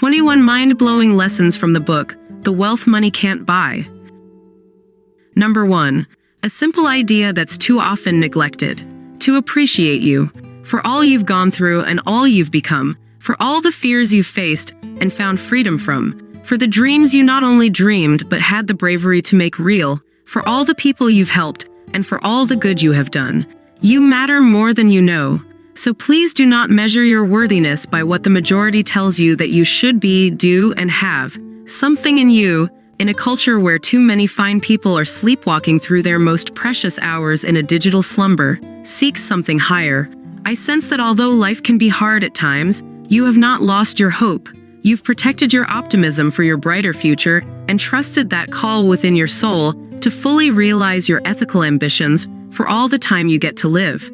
21 mind-blowing lessons from the book, The Wealth Money Can't Buy. Number 1. A simple idea that's too often neglected. To appreciate you, for all you've gone through and all you've become, for all the fears you've faced and found freedom from, for the dreams you not only dreamed but had the bravery to make real, for all the people you've helped, and for all the good you have done. You matter more than you know. So please do not measure your worthiness by what the majority tells you that you should be, do, and have. Something in you, in a culture where too many fine people are sleepwalking through their most precious hours in a digital slumber, seeks something higher. I sense that although life can be hard at times, you have not lost your hope. You've protected your optimism for your brighter future and trusted that call within your soul to fully realize your ethical ambitions for all the time you get to live.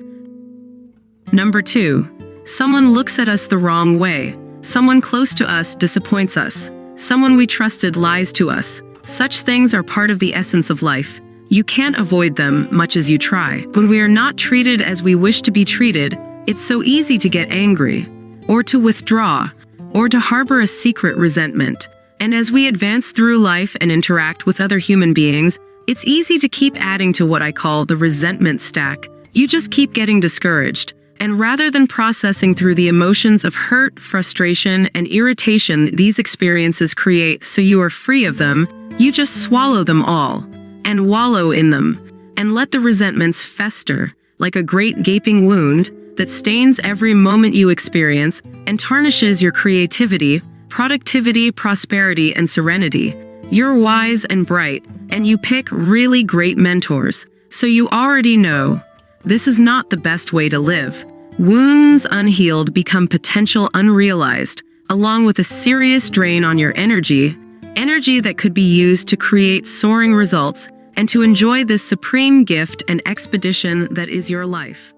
Number 2. Someone looks at us the wrong way. Someone close to us disappoints us. Someone we trusted lies to us. Such things are part of the essence of life. You can't avoid them, much as you try. When we are not treated as we wish to be treated, it's so easy to get angry, or to withdraw, or to harbor a secret resentment. And as we advance through life and interact with other human beings, it's easy to keep adding to what I call the resentment stack. You just keep getting discouraged. And rather than processing through the emotions of hurt, frustration, and irritation these experiences create so you are free of them, you just swallow them all, and wallow in them, and let the resentments fester, like a great gaping wound that stains every moment you experience and tarnishes your creativity, productivity, prosperity, and serenity. You're wise and bright, and you pick really great mentors, so you already know this is not the best way to live. Wounds unhealed become potential unrealized, along with a serious drain on your energy that could be used to create soaring results and to enjoy this supreme gift and expedition that is your life.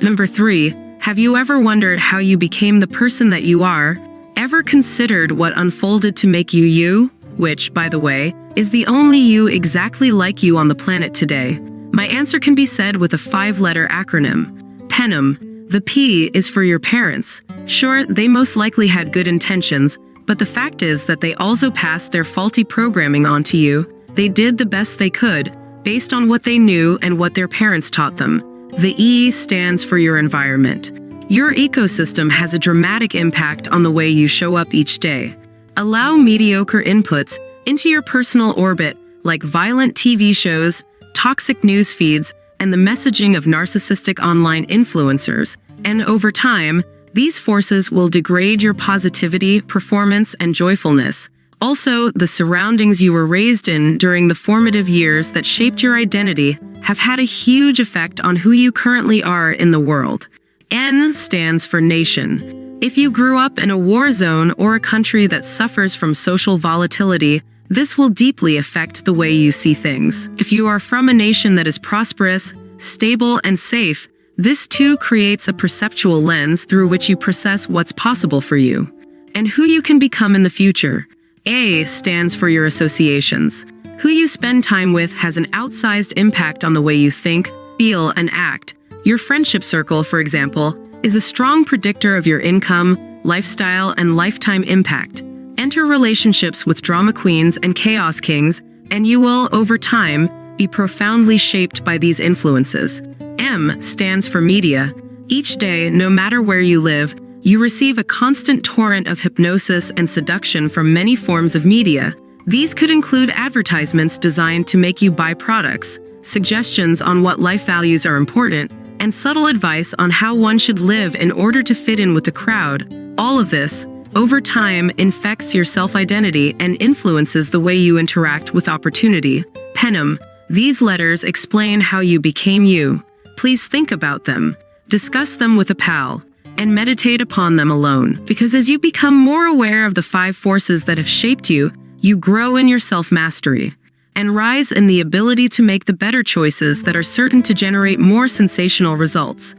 Number 3. Have you ever wondered how you became the person that you are? Ever considered what unfolded to make you you? Which, by the way, is the only you exactly like you on the planet today. My answer can be said with a 5-letter acronym. PENM. The P is for your parents. Sure, they most likely had good intentions, but the fact is that they also passed their faulty programming on to you. They did the best they could, based on what they knew and what their parents taught them. The E stands for your environment. Your ecosystem has a dramatic impact on the way you show up each day. Allow mediocre inputs into your personal orbit, like violent TV shows, toxic news feeds, and the messaging of narcissistic online influencers, and over time, these forces will degrade your positivity, performance, and joyfulness. Also, the surroundings you were raised in during the formative years that shaped your identity have had a huge effect on who you currently are in the world. N stands for nation. If you grew up in a war zone or a country that suffers from social volatility, this will deeply affect the way you see things. If you are from a nation that is prosperous, stable, and safe, this too creates a perceptual lens through which you process what's possible for you and who you can become in the future. A stands for your associations. Who you spend time with has an outsized impact on the way you think, feel, and act. Your friendship circle, for example, is a strong predictor of your income, lifestyle, and lifetime impact. Enter relationships with drama queens and chaos kings, and you will, over time, be profoundly shaped by these influences. M stands for media. Each day, no matter where you live, you receive a constant torrent of hypnosis and seduction from many forms of media. These could include advertisements designed to make you buy products, suggestions on what life values are important, and subtle advice on how one should live in order to fit in with the crowd. All of this, over time, infects your self-identity and influences the way you interact with opportunity. PENM. These letters explain how you became you. Please think about them, discuss them with a pal, and meditate upon them alone. Because as you become more aware of the 5 forces that have shaped you, you grow in your self-mastery and rise in the ability to make the better choices that are certain to generate more sensational results.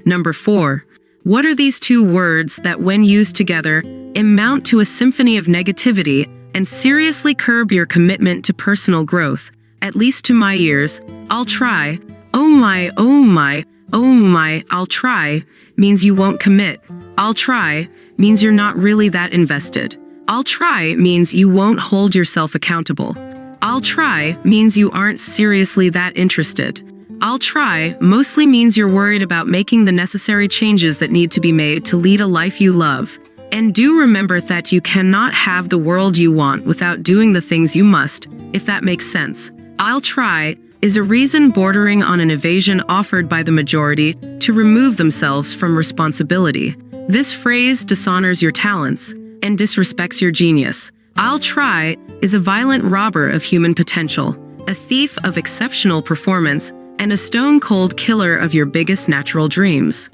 Number 4. What are these 2 words that, when used together, amount to a symphony of negativity and seriously curb your commitment to personal growth? At least to my ears, I'll try. Oh my, oh my, oh my, I'll try means you won't commit. I'll try means you're not really that invested. I'll try means you won't hold yourself accountable. I'll try means you aren't seriously that interested. I'll try mostly means you're worried about making the necessary changes that need to be made to lead a life you love. And do remember that you cannot have the world you want without doing the things you must, if that makes sense. I'll try is a reason bordering on an evasion offered by the majority to remove themselves from responsibility. This phrase dishonors your talents and disrespects your genius. I'll try is a violent robber of human potential, a thief of exceptional performance, and a stone-cold killer of your biggest natural dreams.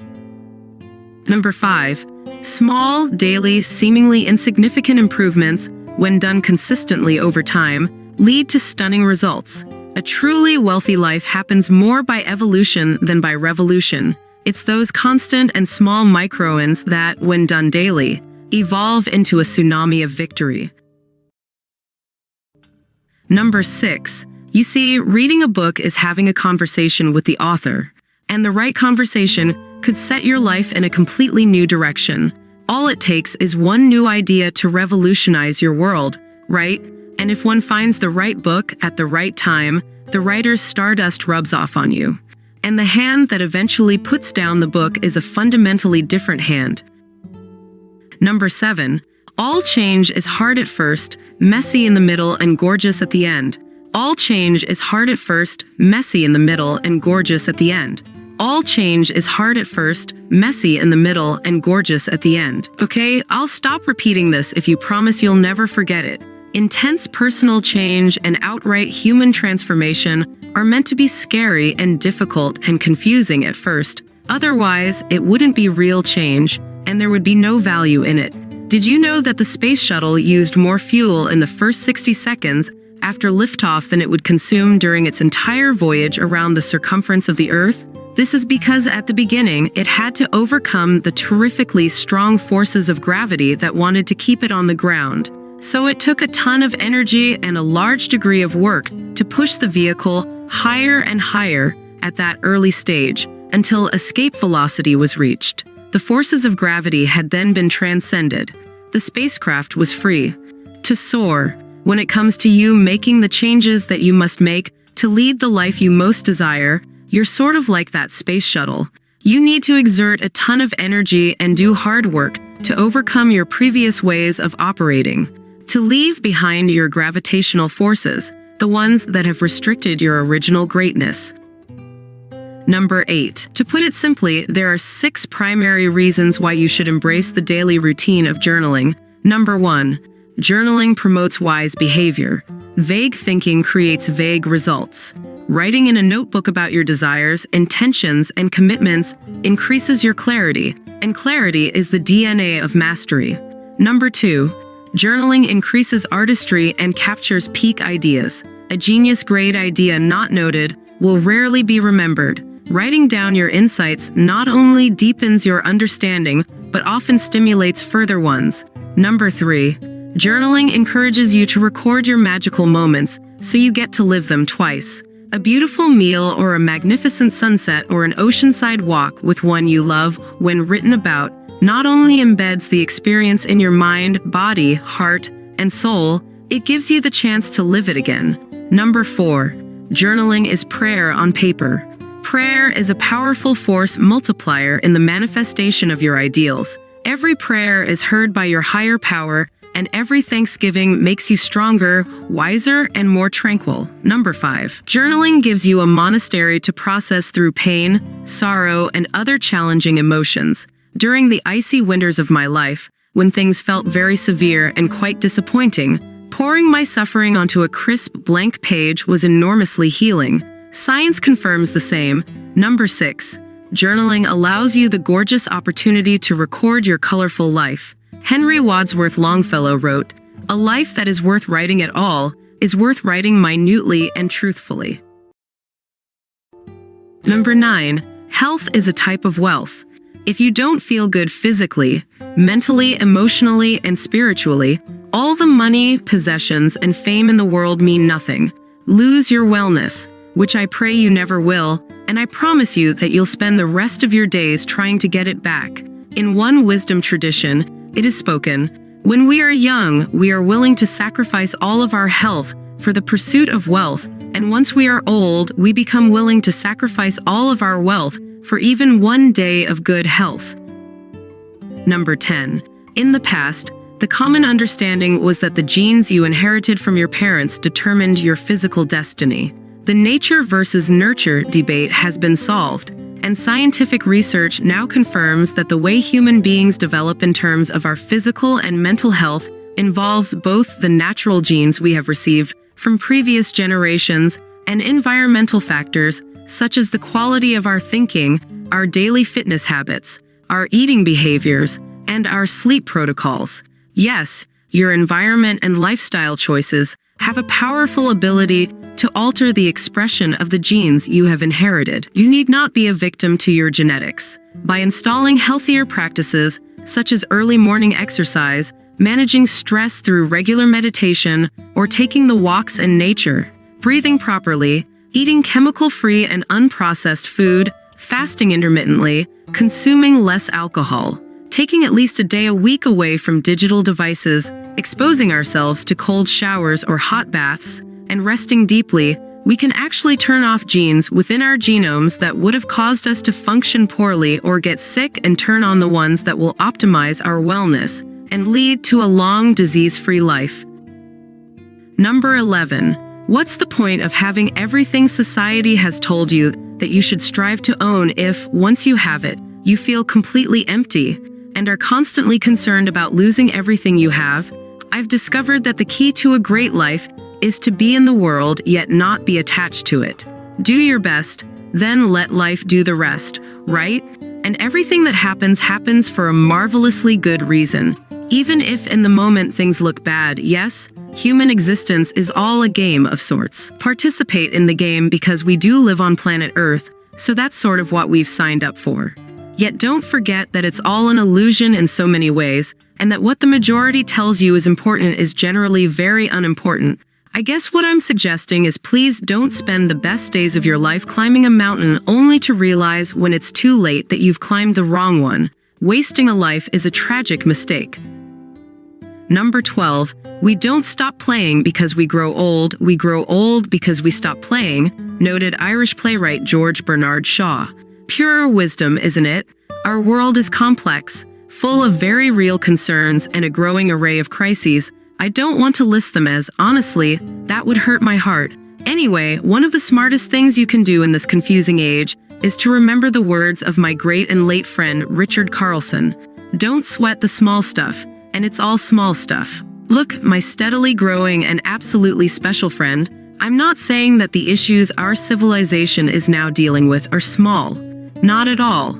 Number 5. Small, daily, seemingly insignificant improvements, when done consistently over time, lead to stunning results. A truly wealthy life happens more by evolution than by revolution. It's those constant and small micro-wins that, when done daily, evolve into a tsunami of victory. Number 6. You see, reading a book is having a conversation with the author, and the right conversation could set your life in a completely new direction. All it takes is one new idea to revolutionize your world, right? And if one finds the right book at the right time, the writer's stardust rubs off on you. And the hand that eventually puts down the book is a fundamentally different hand. Number 7. All change is hard at first, messy in the middle, and gorgeous at the end. All change is hard at first, messy in the middle, and gorgeous at the end. All change is hard at first, messy in the middle, and gorgeous at the end. Okay, I'll stop repeating this if you promise you'll never forget it. Intense personal change and outright human transformation are meant to be scary and difficult and confusing at first. Otherwise, it wouldn't be real change, and there would be no value in it. Did you know that the space shuttle used more fuel in the first 60 seconds after liftoff than it would consume during its entire voyage around the circumference of the Earth? This is because at the beginning, it had to overcome the terrifically strong forces of gravity that wanted to keep it on the ground. So it took a ton of energy and a large degree of work to push the vehicle higher and higher at that early stage until escape velocity was reached. The forces of gravity had then been transcended. The spacecraft was free to soar. When it comes to you making the changes that you must make to lead the life you most desire, you're sort of like that space shuttle. You need to exert a ton of energy and do hard work to overcome your previous ways of operating, to leave behind your gravitational forces, the ones that have restricted your original greatness. Number 8. To put it simply, there are 6 primary reasons why you should embrace the daily routine of journaling. Number 1. Journaling promotes wise behavior. Vague thinking creates vague results. Writing in a notebook about your desires, intentions, and commitments increases your clarity, and clarity is the DNA of mastery. Number 2. Journaling increases artistry and captures peak ideas. A genius-grade idea not noted will rarely be remembered. Writing down your insights not only deepens your understanding, but often stimulates further ones. Number 3. Journaling encourages you to record your magical moments, so you get to live them twice. A beautiful meal or a magnificent sunset or an oceanside walk with one you love, when written about, not only embeds the experience in your mind, body, heart, and soul, it gives you the chance to live it again. Number 4. Journaling is prayer on paper. Prayer is a powerful force multiplier in the manifestation of your ideals. Every prayer is heard by your higher power, and every thanksgiving makes you stronger, wiser, and more tranquil. Number 5. Journaling gives you a monastery to process through pain, sorrow, and other challenging emotions. During the icy winters of my life, when things felt very severe and quite disappointing, pouring my suffering onto a crisp, blank page was enormously healing. Science confirms the same. Number 6. Journaling allows you the gorgeous opportunity to record your colorful life. Henry Wadsworth Longfellow wrote, "A life that is worth writing at all is worth writing minutely and truthfully." Number 9. Health is a type of wealth. If you don't feel good physically, mentally, emotionally, and spiritually, all the money, possessions, and fame in the world mean nothing. Lose your wellness, which I pray you never will, and I promise you that you'll spend the rest of your days trying to get it back. In one wisdom tradition, It is spoken, "When we are young, we are willing to sacrifice all of our health for the pursuit of wealth, and once we are old, we become willing to sacrifice all of our wealth for even one day of good health." Number 10. In the past, the common understanding was that the genes you inherited from your parents determined your physical destiny. The nature versus nurture debate has been solved, and scientific research now confirms that the way human beings develop in terms of our physical and mental health involves both the natural genes we have received from previous generations and environmental factors such as the quality of our thinking, our daily fitness habits, our eating behaviors, and our sleep protocols. Yes, your environment and lifestyle choices have a powerful ability to alter the expression of the genes you have inherited. You need not be a victim to your genetics. By installing healthier practices, such as early morning exercise, managing stress through regular meditation, or taking the walks in nature, breathing properly, eating chemical-free and unprocessed food, fasting intermittently, consuming less alcohol, taking at least a day a week away from digital devices, exposing ourselves to cold showers or hot baths, and resting deeply, we can actually turn off genes within our genomes that would have caused us to function poorly or get sick and turn on the ones that will optimize our wellness and lead to a long, disease-free life. Number 11. What's the point of having everything society has told you that you should strive to own if, once you have it, you feel completely empty and are constantly concerned about losing everything you have? I've discovered that the key to a great life is to be in the world yet not be attached to it. Do your best, then let life do the rest, right? And everything that happens for a marvelously good reason. Even if in the moment things look bad, yes, human existence is all a game of sorts. Participate in the game because we do live on planet Earth, so that's sort of what we've signed up for. Yet don't forget that it's all an illusion in so many ways, and that what the majority tells you is important is generally very unimportant. I guess what I'm suggesting is please don't spend the best days of your life climbing a mountain only to realize when it's too late that you've climbed the wrong one. Wasting a life is a tragic mistake. Number 12. We don't stop playing because we grow old because we stop playing, noted Irish playwright George Bernard Shaw. Pure wisdom, isn't it? Our world is complex, full of very real concerns and a growing array of crises. I don't want to list them as, honestly, that would hurt my heart. Anyway, one of the smartest things you can do in this confusing age is to remember the words of my great and late friend Richard Carlson. Don't sweat the small stuff, and it's all small stuff. Look, my steadily growing and absolutely special friend, I'm not saying that the issues our civilization is now dealing with are small. Not at all.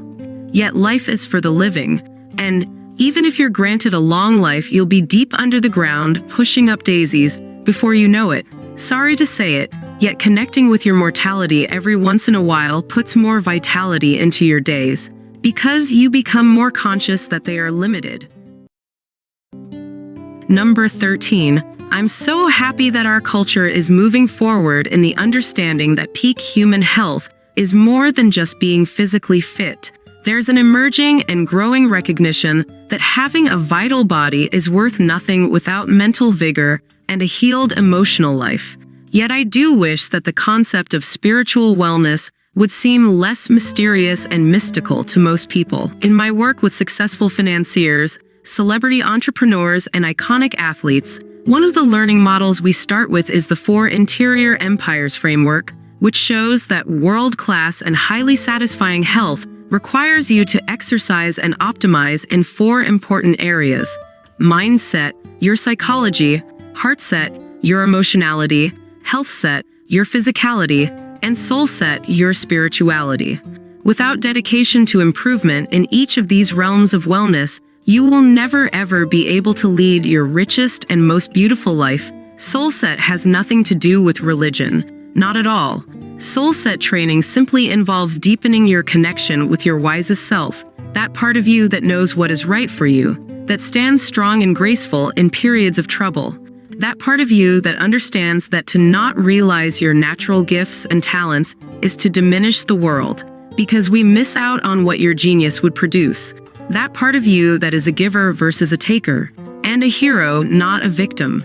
Yet life is for the living, and even if you're granted a long life, you'll be deep under the ground, pushing up daisies, before you know it. Sorry to say it, yet connecting with your mortality every once in a while puts more vitality into your days, because you become more conscious that they are limited. Number 13. I'm so happy that our culture is moving forward in the understanding that peak human health is more than just being physically fit. There's an emerging and growing recognition that having a vital body is worth nothing without mental vigor and a healed emotional life. Yet I do wish that the concept of spiritual wellness would seem less mysterious and mystical to most people. In my work with successful financiers, celebrity entrepreneurs, and iconic athletes, one of the learning models we start with is the 4 Interior Empires framework, which shows that world-class and highly satisfying health requires you to exercise and optimize in 4 important areas: mindset, your psychology; heart set, your emotionality; health set, your physicality; and soul set, your spirituality. Without dedication to improvement in each of these realms of wellness, you will never ever be able to lead your richest and most beautiful life. Soul set has nothing to do with religion. Not at all. Soul set training simply involves deepening your connection with your wisest self, that part of you that knows what is right for you, that stands strong and graceful in periods of trouble, that part of you that understands that to not realize your natural gifts and talents is to diminish the world, because we miss out on what your genius would produce. That part of you that is a giver versus a taker, and a hero, not a victim.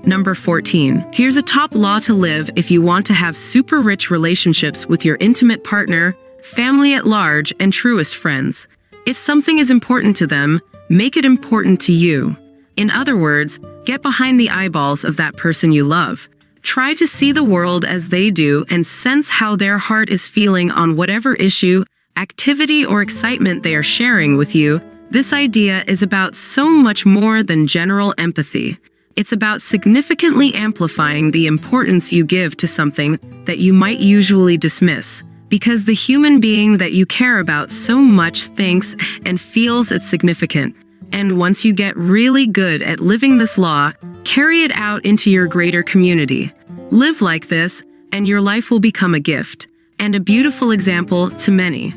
Number 14. Here's a top law to live if you want to have super rich relationships with your intimate partner, family at large, and truest friends. If something is important to them, make it important to you. In other words, get behind the eyeballs of that person you love. Try to see the world as they do and sense how their heart is feeling on whatever issue, activity, or excitement they are sharing with you. This idea is about so much more than general empathy. It's about significantly amplifying the importance you give to something that you might usually dismiss, because the human being that you care about so much thinks and feels it's significant. And once you get really good at living this law, carry it out into your greater community. Live like this, and your life will become a gift, and a beautiful example to many.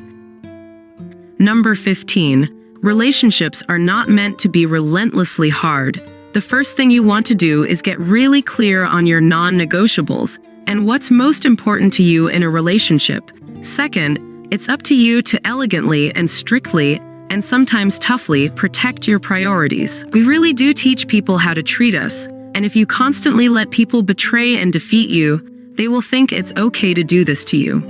Number 15. Relationships are not meant to be relentlessly hard. The first thing you want to do is get really clear on your non-negotiables and what's most important to you in a relationship. Second, it's up to you to elegantly and strictly, and sometimes toughly, protect your priorities. We really do teach people how to treat us, and if you constantly let people betray and defeat you, they will think it's okay to do this to you.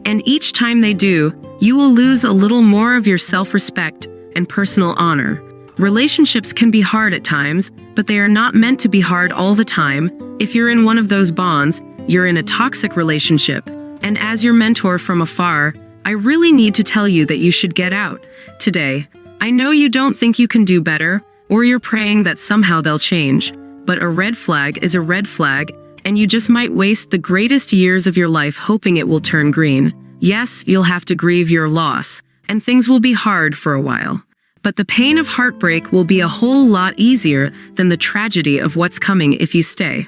And each time they do, you will lose a little more of your self-respect and personal honor. Relationships can be hard at times, but they are not meant to be hard all the time. If you're in one of those bonds, you're in a toxic relationship. And as your mentor from afar, I really need to tell you that you should get out today. I know you don't think you can do better, or you're praying that somehow they'll change. But a red flag is a red flag, and you just might waste the greatest years of your life hoping it will turn green. Yes, you'll have to grieve your loss, and things will be hard for a while. But the pain of heartbreak will be a whole lot easier than the tragedy of what's coming if you stay.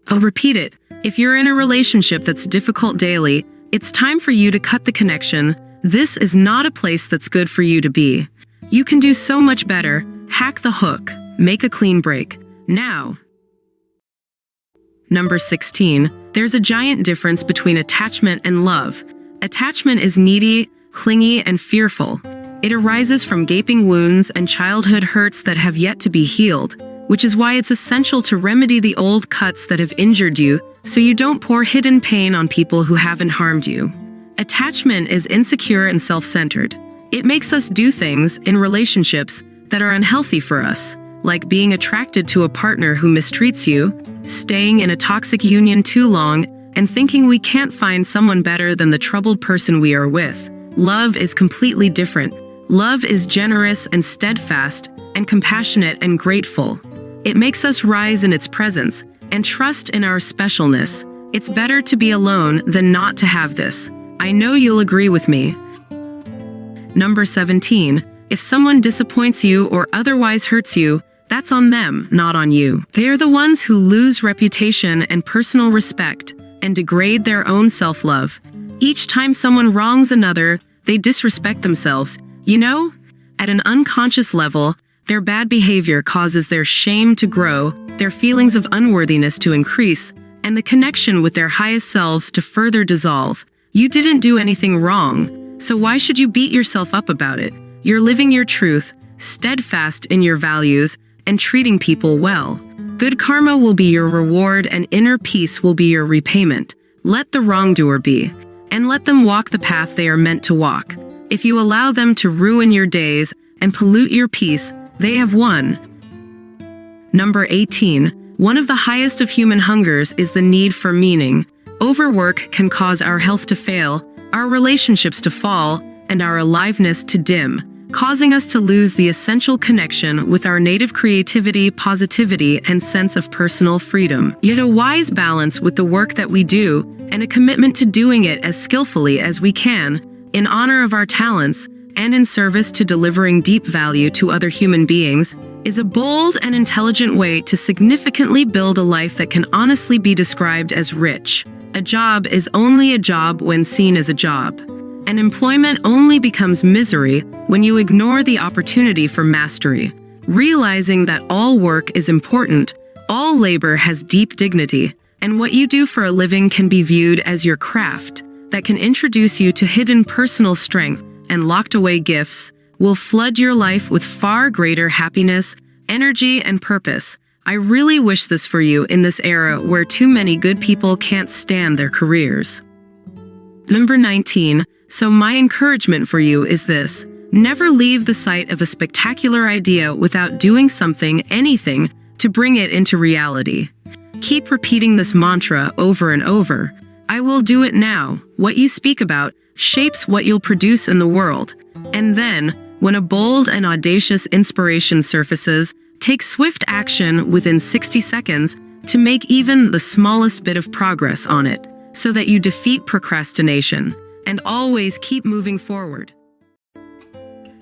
I'll repeat it. If you're in a relationship that's difficult daily, it's time for you to cut the connection. This is not a place that's good for you to be. You can do so much better. Hack the hook. Make a clean break. Now. Number 16. There's a giant difference between attachment and love. Attachment is needy, clingy, and fearful. It arises from gaping wounds and childhood hurts that have yet to be healed, which is why it's essential to remedy the old cuts that have injured you so you don't pour hidden pain on people who haven't harmed you. Attachment is insecure and self-centered. It makes us do things in relationships that are unhealthy for us, like being attracted to a partner who mistreats you, staying in a toxic union too long, and thinking we can't find someone better than the troubled person we are with. Love is completely different. Love is generous and steadfast and compassionate and grateful. It makes us rise in its presence and trust in our specialness. It's better to be alone than not to have this. I know you'll agree with me. Number 17. If someone disappoints you or otherwise hurts you, that's on them, not on you. They are the ones who lose reputation and personal respect and degrade their own self-love. Each time someone wrongs another, they disrespect themselves. You know, at an unconscious level, their bad behavior causes their shame to grow, their feelings of unworthiness to increase, and the connection with their highest selves to further dissolve. You didn't do anything wrong, so why should you beat yourself up about it? You're living your truth, steadfast in your values, and treating people well. Good karma will be your reward and inner peace will be your repayment. Let the wrongdoer be, and let them walk the path they are meant to walk. If you allow them to ruin your days and pollute your peace, they have won. Number 18. One of the highest of human hungers is the need for meaning. Overwork can cause our health to fail, our relationships to fall, and our aliveness to dim, causing us to lose the essential connection with our native creativity, positivity, and sense of personal freedom. Yet a wise balance with the work that we do, and a commitment to doing it as skillfully as we can, in honor of our talents, and in service to delivering deep value to other human beings, is a bold and intelligent way to significantly build a life that can honestly be described as rich. A job is only a job when seen as a job. And employment only becomes misery when you ignore the opportunity for mastery. Realizing that all work is important, all labor has deep dignity, and what you do for a living can be viewed as your craft that can introduce you to hidden personal strength and locked away gifts. will flood your life with far greater happiness, energy, and purpose. I really wish this for you in this era where too many good people can't stand their careers. Number 19. So my encouragement for you is this: never leave the sight of a spectacular idea without doing something, anything, to bring it into reality. Keep repeating this mantra over and over. I will do it now. What you speak about shapes what you'll produce in the world. And then, when a bold and audacious inspiration surfaces, take swift action within 60 seconds to make even the smallest bit of progress on it, so that you defeat procrastination and always keep moving forward.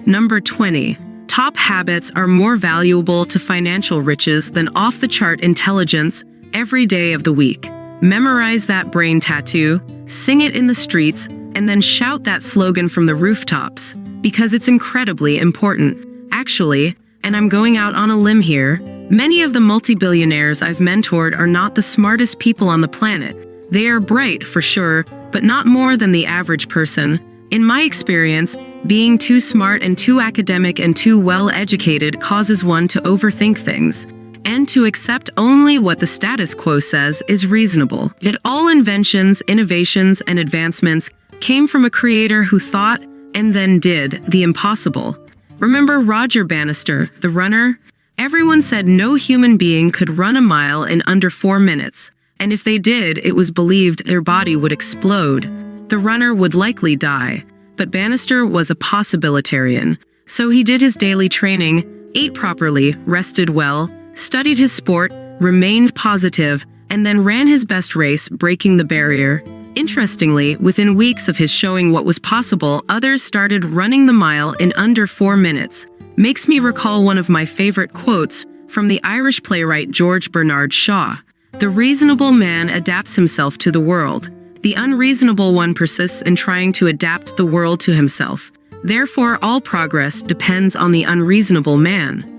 Number 20. Top habits are more valuable to financial riches than off-the-chart intelligence every day of the week. Memorize that brain tattoo, sing it in the streets, and then shout that slogan from the rooftops, because it's incredibly important. Actually, and I'm going out on a limb here, many of the multi-billionaires I've mentored are not the smartest people on the planet. They are bright, for sure, but not more than the average person. In my experience, being too smart and too academic and too well-educated causes one to overthink things, and to accept only what the status quo says is reasonable. Yet all inventions, innovations, and advancements came from a creator who thought and then did the impossible. Remember Roger Bannister, the runner? Everyone said no human being could run a mile in under 4 minutes, and if they did, it was believed their body would explode. The runner would likely die. But Bannister was a possibilitarian, so he did his daily training, ate properly, rested well, studied his sport, remained positive, and then ran his best race, breaking the barrier. Interestingly, within weeks of his showing what was possible, others started running the mile in under 4 minutes. Makes me recall one of my favorite quotes from the Irish playwright George Bernard Shaw. The reasonable man adapts himself to the world. The unreasonable one persists in trying to adapt the world to himself. Therefore, all progress depends on the unreasonable man.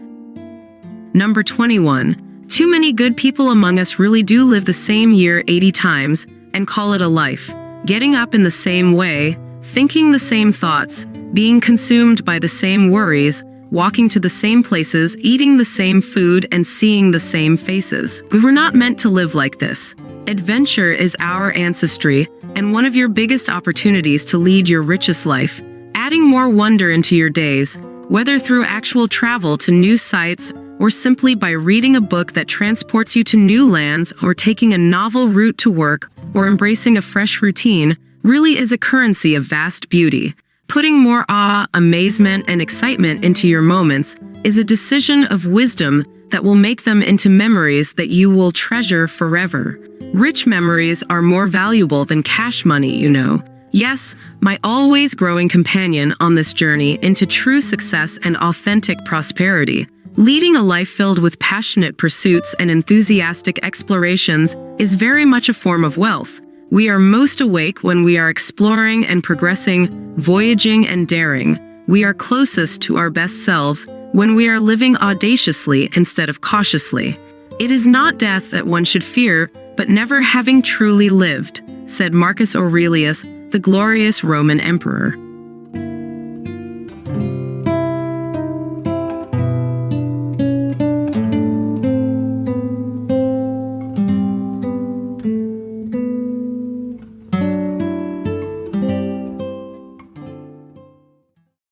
Number 21. Too many good people among us really do live the same year 80 times and call it a life. Getting up in the same way, thinking the same thoughts, being consumed by the same worries, walking to the same places, eating the same food, and seeing the same faces. We were not meant to live like this. Adventure is our ancestry, and one of your biggest opportunities to lead your richest life. Adding more wonder into your days, whether through actual travel to new sites or simply by reading a book that transports you to new lands, or taking a novel route to work, or embracing a fresh routine, really is a currency of vast beauty. Putting more awe, amazement, and excitement into your moments is a decision of wisdom that will make them into memories that you will treasure forever. Rich memories are more valuable than cash money, you know. Yes, my always growing companion on this journey into true success and authentic prosperity. Leading a life filled with passionate pursuits and enthusiastic explorations is very much a form of wealth. We are most awake when we are exploring and progressing, voyaging and daring. We are closest to our best selves when we are living audaciously instead of cautiously. It is not death that one should fear, but never having truly lived, said Marcus Aurelius, the glorious Roman emperor.